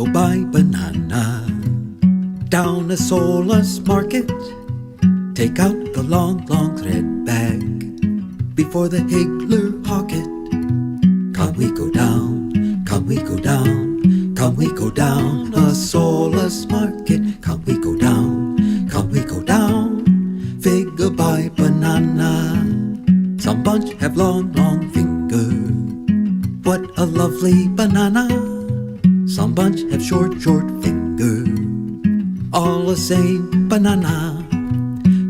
go buy banana down a soulless market. Take out the long, long thread bag before the higgler hawk it. Come we go down, come we go down, come we go down a soulless market. Come we go down, come we go down, figure buy banana. Some bunch have long, long fingers. What a lovely banana. Some bunch have short, short fingers. All the same banana.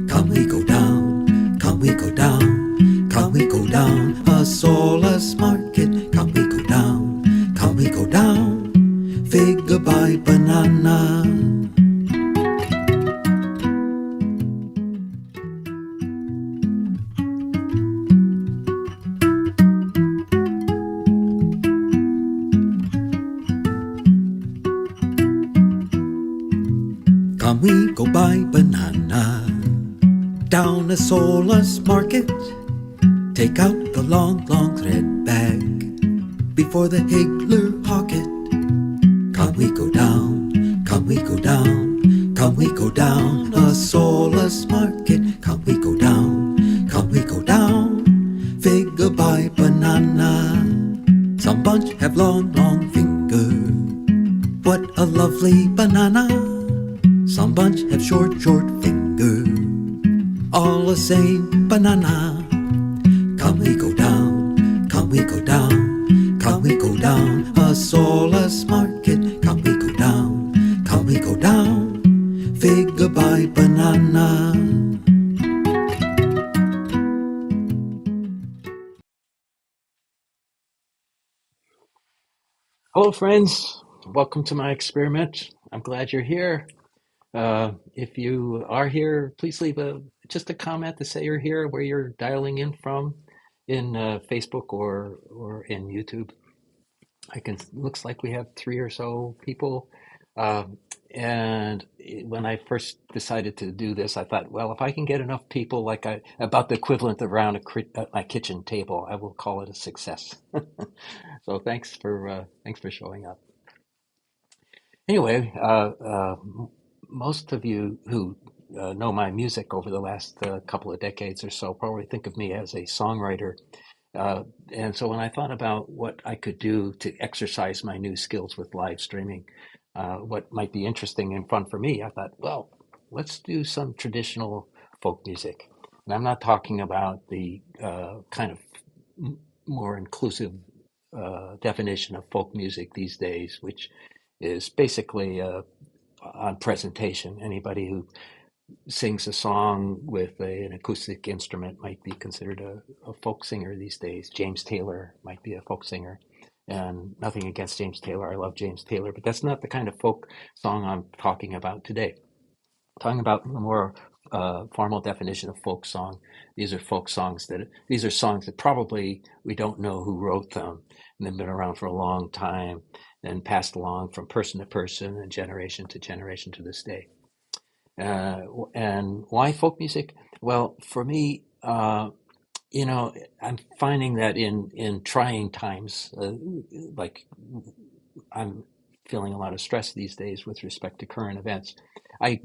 Come we go down, come we go down, come we go down a soulless market. Come we go down, come we go down, figure buy banana. Come we go buy banana down a soulless market. Take out the long, long thread bag before the higgler hawk it. Come we go down, come we go down, come we go down a soulless market. Come we go down, come we go down, figure buy banana. Some bunch have long, long fingers. What a lovely banana. Some bunch have short, short fingers. All the same banana. Come we go down, come we go down, come we go down a soulless market. Come we go down, come we go down, figure buy banana. Hello, friends. Welcome to my experiment. I'm glad you're here. If you are here, please leave just a comment to say you're here, where you're dialing in from, in Facebook or in YouTube. Looks like we have 3 or so people. And when I first decided to do this, I thought, well, if I can get enough people, about the equivalent around my kitchen table, I will call it a success. So thanks for showing up. Anyway, most of you who know my music over the last couple of decades or so probably think of me as a songwriter. And so when I thought about what I could do to exercise my new skills with live streaming, what might be interesting and fun for me, I thought, well, let's do some traditional folk music. And I'm not talking about the kind of more inclusive definition of folk music these days, which is basically on presentation. Anybody who sings a song with an acoustic instrument might be considered a folk singer these days. James Taylor might be a folk singer. And nothing against James Taylor. I love James Taylor, but that's not the kind of folk song I'm talking about today. I'm talking about the more formal definition of folk song. These are songs that probably we don't know who wrote them, and they've been around for a long time and passed along from person to person and generation to generation to this day. And why folk music? Well, for me, I'm finding that in trying times, like I'm feeling a lot of stress these days with respect to current events, I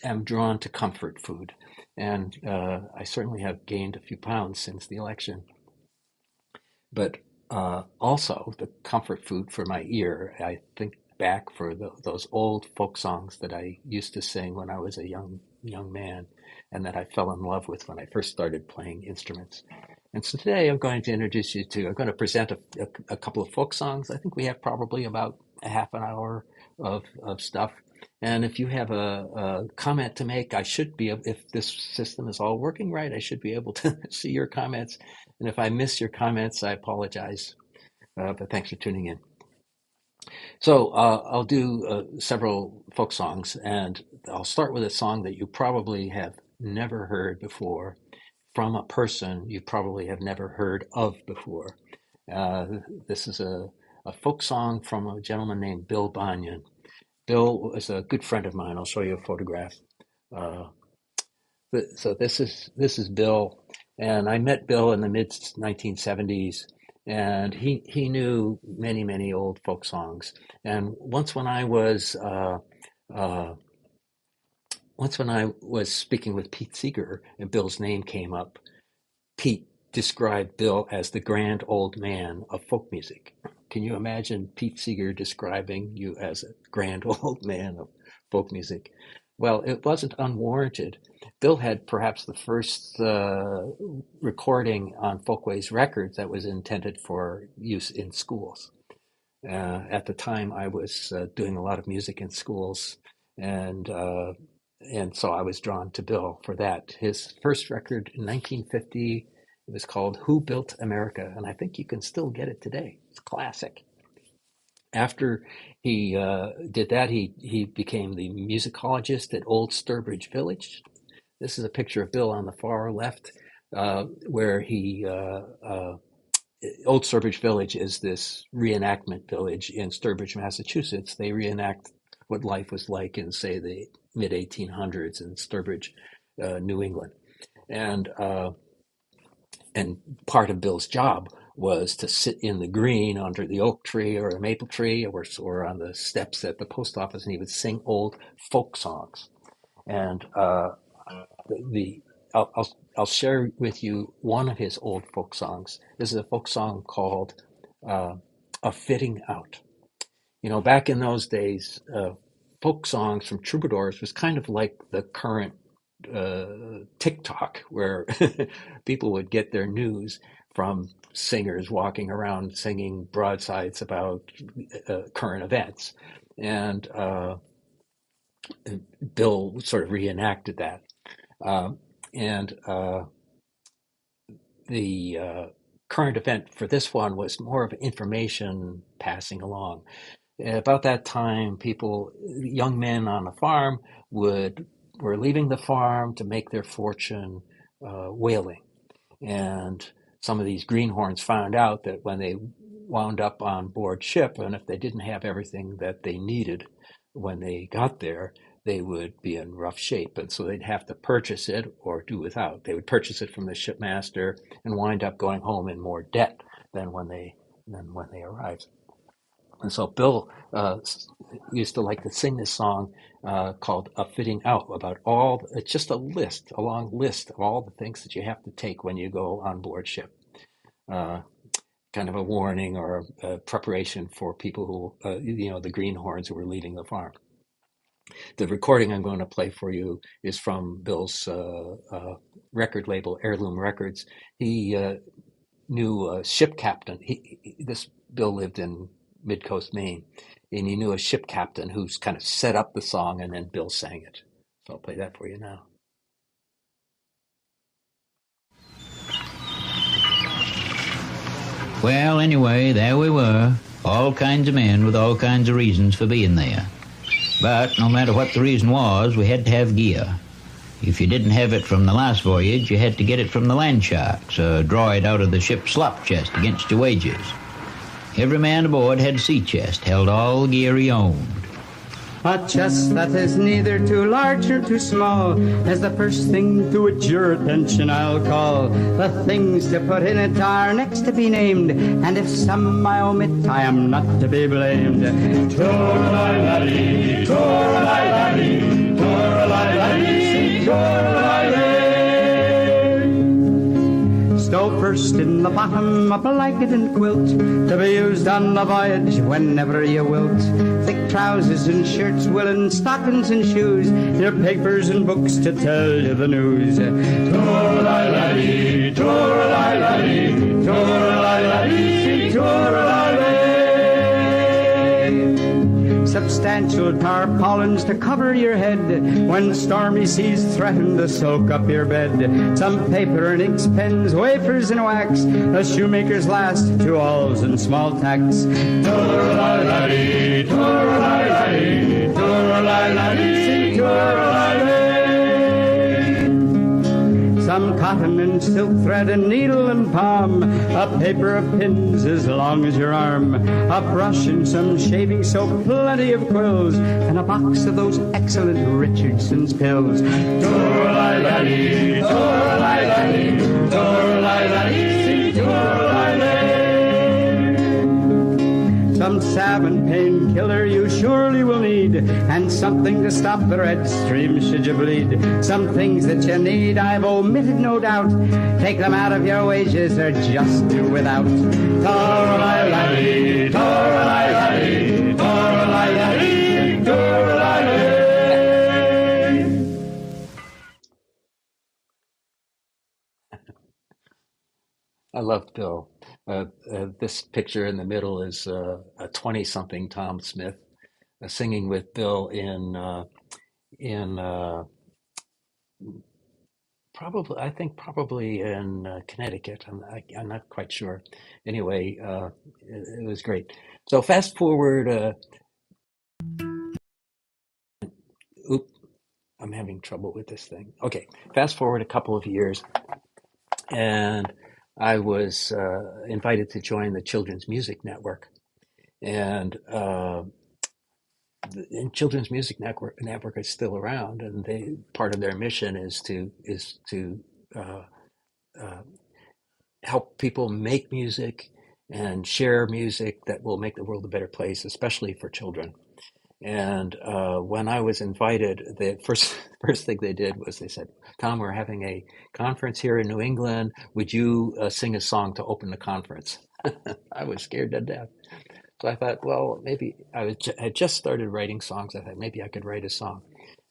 am drawn to comfort food. And I certainly have gained a few pounds since the election. But also the comfort food for my ear, I think back for those old folk songs that I used to sing when I was a young man, and that I fell in love with when I first started playing instruments. And so today I'm going to present a couple of folk songs. I think we have probably about a half an hour of stuff. And if you have a comment to make, if this system is all working right, I should be able to see your comments. And if I miss your comments, I apologize. But thanks for tuning in. So I'll do several folk songs, and I'll start with a song that you probably have never heard before, from a person you probably have never heard of before. This is a folk song from a gentleman named Bill Bunyan. Bill is a good friend of mine. I'll show you a photograph. So this is Bill, and I met Bill in the mid 1970s, and he knew many old folk songs. And once when I was speaking with Pete Seeger and Bill's name came up, Pete described Bill as the grand old man of folk music. Can you imagine Pete Seeger describing you as a grand old man of folk music? Well, it wasn't unwarranted. Bill had perhaps the first recording on Folkways Records that was intended for use in schools. At the time, I was doing a lot of music in schools, and so I was drawn to Bill for that. His first record in 1950, it was called "Who Built America," and I think you can still get it today. It's classic. After he did that, he became the musicologist at Old Sturbridge Village. This is a picture of Bill on the far left, where Old Sturbridge Village is this reenactment village in Sturbridge, Massachusetts. They reenact what life was like in, say, the mid-1800s in Sturbridge, New England. And part of Bill's job was to sit in the green under the oak tree or the maple tree or on the steps at the post office, and he would sing old folk songs. And I'll share with you one of his old folk songs. This is a folk song called "A Fitting Out." You know, back in those days, folk songs from troubadours was kind of like the current TikTok, where people would get their news from singers walking around singing broadsides about current events. And Bill sort of reenacted that. The current event for this one was more of information passing along. About that time, young men on the farm were leaving the farm to make their fortune whaling. And some of these greenhorns found out that when they wound up on board ship, and if they didn't have everything that they needed when they got there, they would be in rough shape. And so they'd have to purchase it or do without. They would purchase it from the shipmaster and wind up going home in more debt than when they arrived. And so Bill used to like to sing this song called "A Fitting Out," about it's just a long list of all the things that you have to take when you go on board ship. Kind of a warning or a preparation for people who, the greenhorns who were leaving the farm. The recording I'm going to play for you is from Bill's record label, Heirloom Records. He knew a ship captain. Bill lived in Mid-Coast, Maine, and he knew a ship captain who's kind of set up the song, and then Bill sang it. So I'll play that for you now. Well, anyway, there we were, all kinds of men with all kinds of reasons for being there. But no matter what the reason was, we had to have gear. If you didn't have it from the last voyage, you had to get it from the land sharks, or draw it out of the ship's slop chest against your wages. Every man aboard had a sea chest, held all the gear he owned. A chest that is neither too large nor too small is the first thing to which your attention I'll call. The things to put in it are next to be named, and if some I omit, I am not to be blamed. Toor-a-li-la-dee, toor-a-li-la-dee, toor-a-li-la-dee, toor-a-li-la-dee. Stow first in the bottom a blanket and quilt to be used on the voyage whenever you wilt. Thick trousers and shirts, woolen stockings and shoes, your papers and books to tell you the news. Toor-a-li-la-dee, toor-a-li-la-dee, toor-a-li-la-dee, toor-a-li-la-dee. Substantial tarpaulins to cover your head when stormy seas threaten to soak up your bed. Some paper and inks, pens, wafers and wax, a shoemaker's last, 2 awls and small tacks. Toor-a-li-la-dee, toor-a-li-la-dee, toor-a-li-la-dee, toor-a-li-la-dee. Some cotton and silk thread and needle and palm, a paper of pins as long as your arm, a brush and some shaving soap, plenty of quills, and a box of those excellent Richardson's pills. Toor-a-li-la-dee, toor-a-li-la-dee, toor-a-li-la-dee, toor-a-li-la-dee. some salve and painkiller you surely will need, and something to stop the red stream should you bleed. Some things that you need I've omitted, no doubt. Take them out of your wages or just do without. Tor-a-li-la-dee, tor-a-li-la-dee, tor-a-li-la-dee, tor-a-li-la-dee. I loved Bill. This picture in the middle is a 20-something Tom Smith singing with Bill in probably in Connecticut. I'm not quite sure. Anyway, it was great. So fast forward. Oop, I'm having trouble with this thing. Okay, fast forward a couple of years, and I was invited to join the Children's Music Network, and Children's Music Network is still around, and they part of their mission is to uh, uh, help people make music and share music that will make the world a better place, especially for children. And when I was invited, the first thing they did was they said, "Tom, we're having a conference here in New England. Would you sing a song to open the conference?" I was scared to death. So I thought, well, maybe had just started writing songs. I thought maybe I could write a song.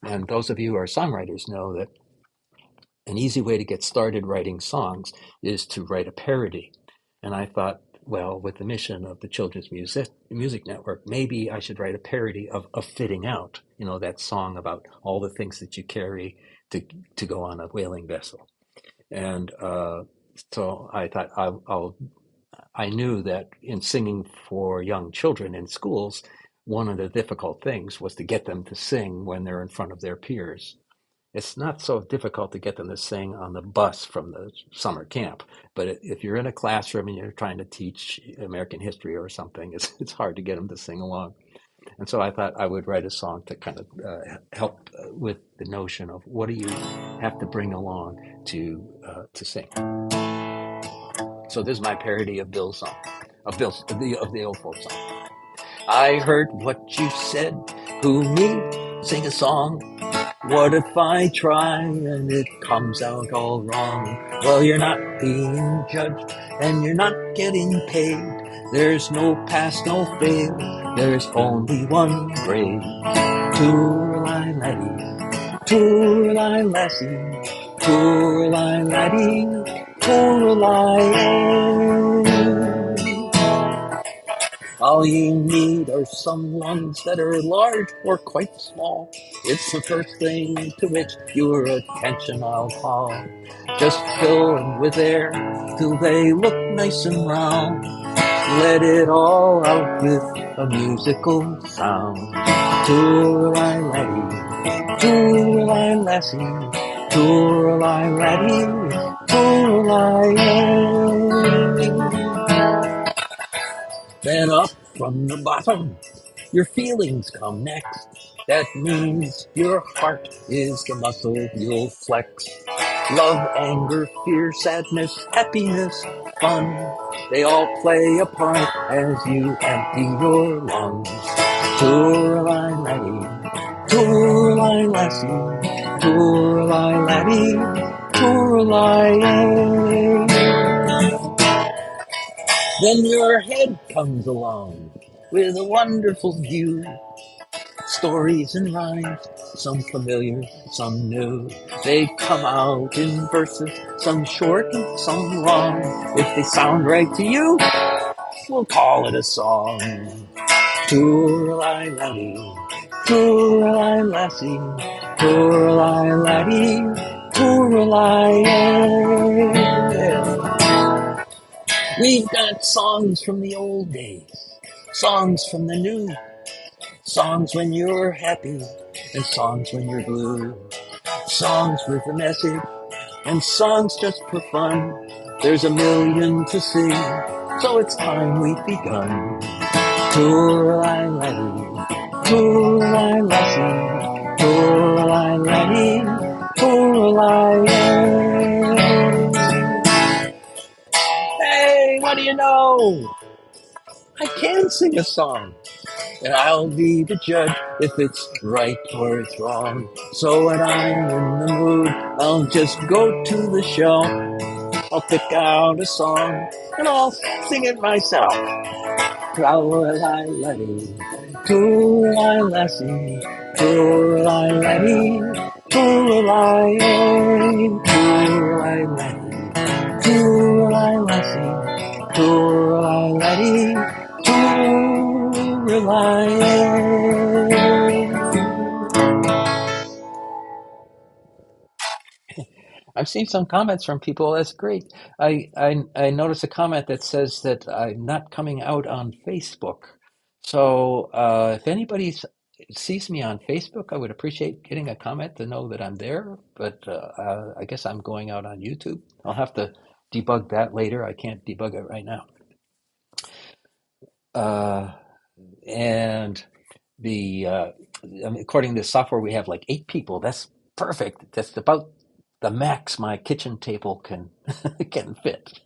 And those of you who are songwriters know that an easy way to get started writing songs is to write a parody. And I thought, well, with the mission of the Children's Music Network, maybe I should write a parody of Fitting Out, that song about all the things that you carry to go on a whaling vessel. And so I thought I knew that in singing for young children in schools, one of the difficult things was to get them to sing when they're in front of their peers. It's not so difficult to get them to sing on the bus from the summer camp, but if you're in a classroom and you're trying to teach American history or something, it's hard to get them to sing along. And so I thought I would write a song to kind of help with the notion of what do you have to bring along to sing. So this is my parody of Bill's song, of the old folk song. I heard what you said, who me, sing a song. What if I try and it comes out all wrong? Well, you're not being judged and you're not getting paid. There's no pass, no fail. There's only one grade. Toor-a-li-laddie, toor-a-li-lassie, toor-a-li-laddie, toor-a-li. All you need are some lungs that are large or quite small. It's the first thing to which your attention I'll call. Just fill them with air till they look nice and round. Let it all out with a musical sound. Toor-a-li-laddie, toor-a-li-lassie, toor-a-li-laddie, toor-a-li. Then up from the bottom, your feelings come next. That means your heart is the muscle you'll flex. Love, anger, fear, sadness, happiness, fun, they all play a part as you empty your lungs. Toor-a-li-laddie, toor-a-li-lassie, toor-a-li-laddie, toor-a-li. Then your head comes along with a wonderful view. Stories and rhymes, some familiar, some new. They come out in verses, some short and some long. If they sound right to you, we'll call it a song. Toor-a-li-laddie, toor-a-li-lassie, toor-a-li-laddie, toor-a-li. We've got songs from the old days, songs from the new, songs when you're happy and songs when you're blue, songs with a message and songs just for fun. There's a million to sing, so it's time we've begun. Toor-a-li-laddie, toor-a-li-lassie, toor-a-li-laddie, toor-a-li. Hey, what do you know? I can sing a song, and I'll be the judge if it's right or it's wrong. So when I'm in the mood, I'll just go to the show. I'll pick out a song, and I'll sing it myself. Trowel-I-letty, tool-I-lassie, tool-I-letty, tool-I-letty, tool-I-letty, tool-I-lassie, tool-I-letty, tool-I-letty. I've seen some comments from people. That's great. I noticed a comment that says that I'm not coming out on Facebook. So if anybody sees me on Facebook, I would appreciate getting a comment to know that I'm there. But I guess I'm going out on YouTube. I'll have to debug that later. I can't debug it right now. And according to the software, we have like 8 people. That's perfect. That's about the max my kitchen table can can fit.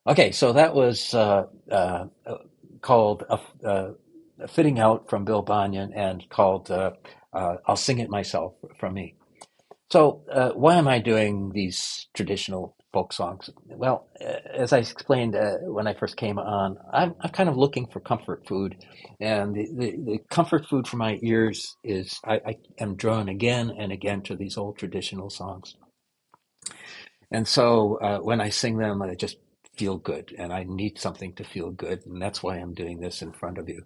Okay, so that was called Fitting Out from Bill Bunyan, and called I'll Sing It Myself from me. So why am I doing these traditional folk songs? Well, as I explained when I first came on, I'm kind of looking for comfort food. And the comfort food for my ears is I am drawn again and again to these old traditional songs. And so when I sing them, I just feel good, and I need something to feel good. And that's why I'm doing this in front of you.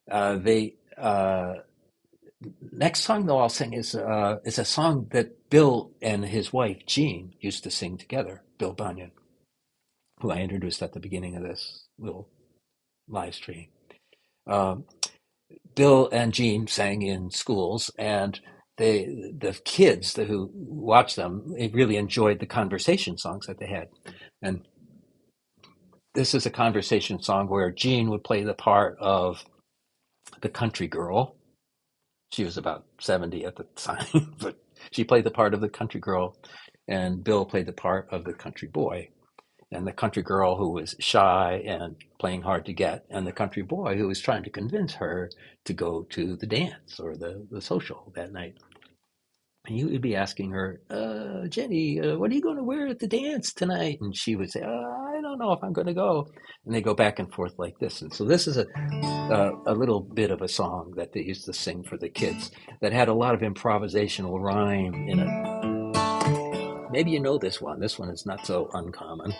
They Next song, though, I'll sing is a song that Bill and his wife Jean used to sing together. Bill Bunyan, who I introduced at the beginning of this little live stream. Bill and Jean sang in schools, and the kids who watched them, they really enjoyed the conversation songs that they had. And this is a conversation song where Jean would play the part of the country girl. She was about 70 at the time, but she played the part of the country girl, and Bill played the part of the country boy. And the country girl who was shy and playing hard to get, and the country boy who was trying to convince her to go to the dance or the social that night. And he would be asking her, Jenny, what are you going to wear at the dance tonight? And she would say, I don't know if I'm going to go. And they go back and forth like this. And so this is a little bit of a song that they used to sing for the kids that had a lot of improvisational rhyme in it. Maybe you know this one. This one is not so uncommon.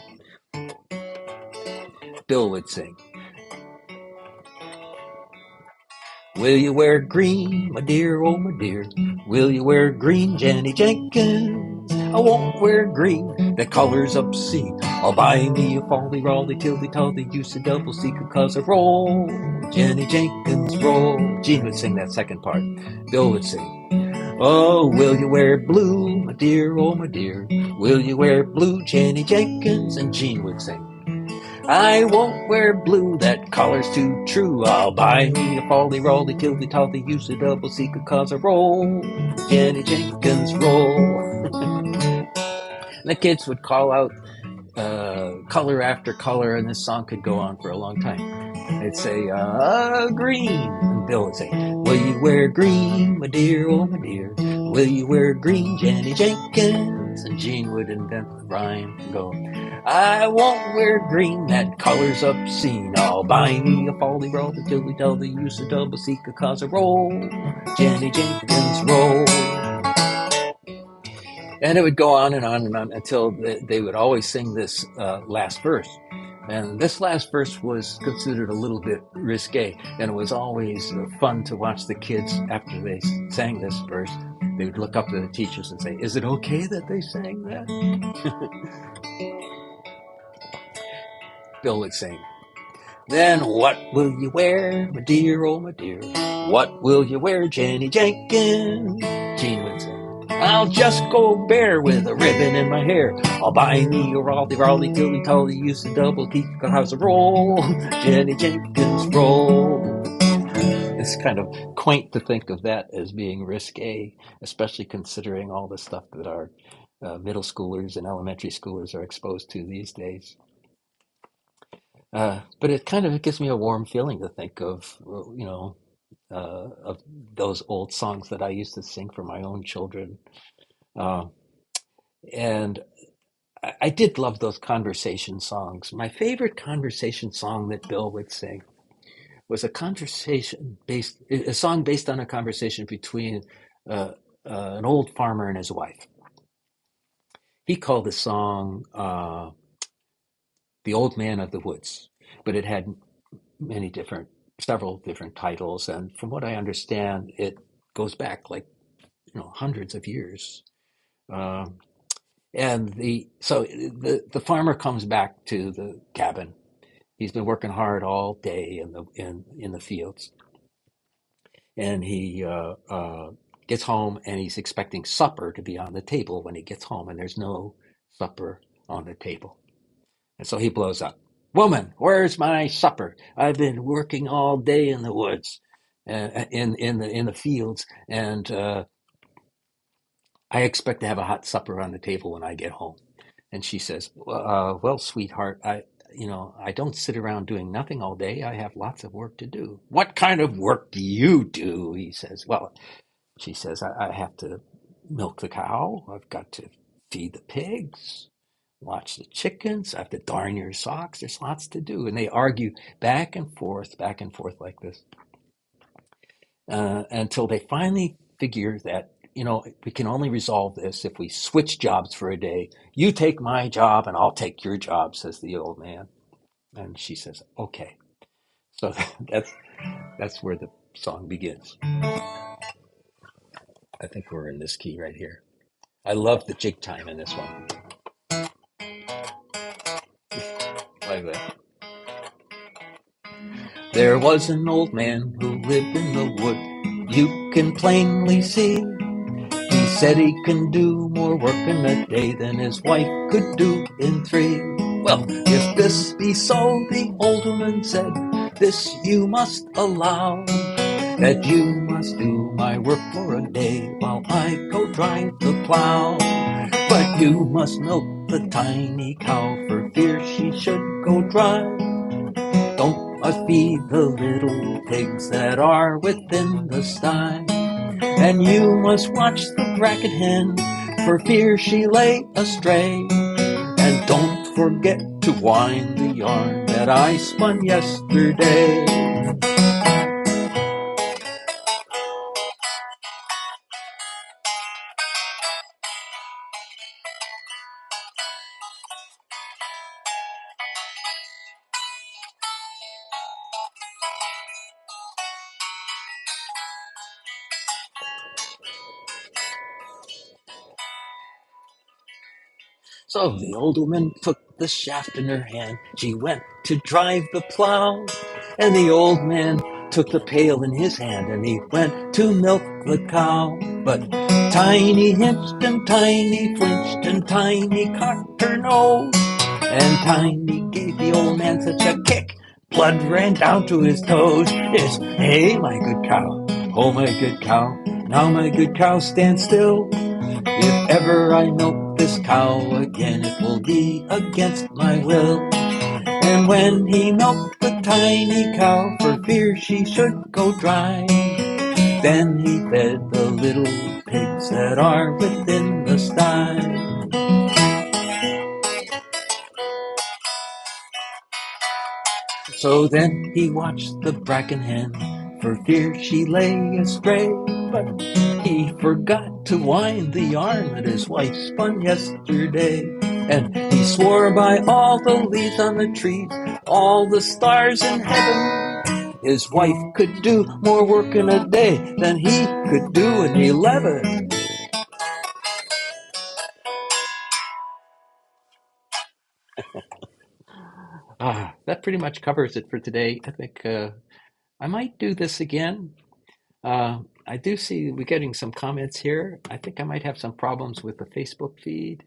Bill would sing, will you wear green, my dear, oh my dear? Will you wear green, Jenny Jenkins? I won't wear green, that color's obscene. I'll buy me a folly, rolly, tildy, tolly, use a double C, cause I roll. Jenny Jenkins, roll. Jean would sing that second part. Bill would sing, oh, will you wear blue, my dear, oh my dear? Will you wear blue, Jenny Jenkins? And Jean would sing, I won't wear blue, that color's too true. I'll buy me a folly, rolly, tildy, tolly, use a double C, cause I roll. Jenny Jenkins, roll. And the kids would call out color after color, and this song could go on for a long time. They'd say, green. And Bill would say, will you wear green, my dear, oh my dear? Will you wear green, Jenny Jenkins? And Jean would invent the rhyme and go, I won't wear green, that color's obscene. I'll buy me a folly, rolly, tilly, tilly, use a double C, cause I roll. Jenny Jenkins, roll. And it would go on and on and on until they would always sing this last verse. And this last verse was considered a little bit risque, and it was always fun to watch the kids after they sang this verse. They would look up to the teachers and say, is it okay that they sang that? Bill would sing, then what will you wear, my dear, oh my dear? What will you wear, Jenny Jenkins? Jean would sing, I'll just go bare with a ribbon in my hair. I'll buy me a rolly, tilly, tolly, use a double key, cause a roll. Jenny Jenkins, roll. It's kind of quaint to think of that as being risque, especially considering all the stuff that our middle schoolers and elementary schoolers are exposed to these days. But it kind of gives me a warm feeling to think of, of those old songs that I used to sing for my own children. Uh, and I did love those conversation songs. My favorite conversation song that Bill would sing was a song based on a conversation between uh, an old farmer and his wife. He called the song "The Old Man of the Woods," but it had several different titles, and from what I understand, it goes back like hundreds of years. Um, and the farmer comes back to the cabin. He's been working hard all day in the fields, and he gets home and he's expecting supper to be on the table when he gets home, and there's no supper on the table. And so he blows up. Woman, where's my supper? I've been working all day in the woods, in the fields, and I expect to have a hot supper on the table when I get home. And she says, "Well, sweetheart, I don't sit around doing nothing all day. I have lots of work to do." "What kind of work do you do?" He says. "Well," she says, I have to milk the cow. I've got to feed the pigs, watch the chickens. I have to darn your socks. There's lots to do." And they argue back and forth like this until they finally figure that, we can only resolve this if we switch jobs for a day. "You take my job and I'll take your job," says the old man. And she says, "Okay." So that's where the song begins. I think we're in this key right here. I love the jig time in this one. Like that. There was an old man who lived in the wood, you can plainly see. He said he can do more work in a day than his wife could do in 3. "Well, if this be so," the old woman said, "this you must allow, that you must do my work for a day while I go drive the plow. But you must milk the tiny cow for fear she should go dry. Don't must feed the little pigs that are within the sty. And you must watch the bracket hen for fear she lay astray. And don't forget to wind the yarn that I spun yesterday." So the old woman took the shaft in her hand. She went to drive the plow. And the old man took the pail in his hand, and he went to milk the cow. But Tiny hinched and Tiny flinched and Tiny cocked her nose. And Tiny gave the old man such a kick, blood ran down to his toes. It's, "Hey, my good cow, oh, my good cow, now my good cow, stand still. If ever I milk this cow again, it will be against my will." And when he milked the tiny cow for fear she should go dry, then he fed the little pigs that are within the sty. So then he watched the bracken hen for fear she lay astray, but he forgot to wind the yarn that his wife spun yesterday. And he swore by all the leaves on the trees, all the stars in heaven, his wife could do more work in a day than he could do in 11. That pretty much covers it for today. I think I might do this again. I do see we're getting some comments here. I think I might have some problems with the Facebook feed,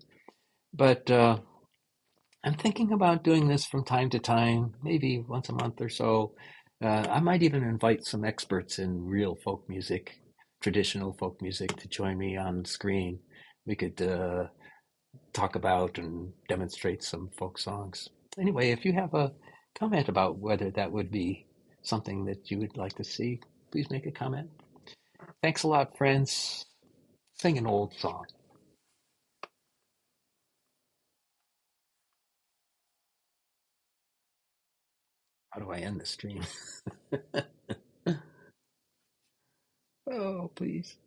but I'm thinking about doing this from time to time, maybe once a month or so. I might even invite some experts in real folk music, traditional folk music, to join me on screen. We could talk about and demonstrate some folk songs. Anyway, if you have a comment about whether that would be something that you would like to see. Please make a comment. Thanks a lot, friends. Sing an old song. How do I end the stream? Oh, please.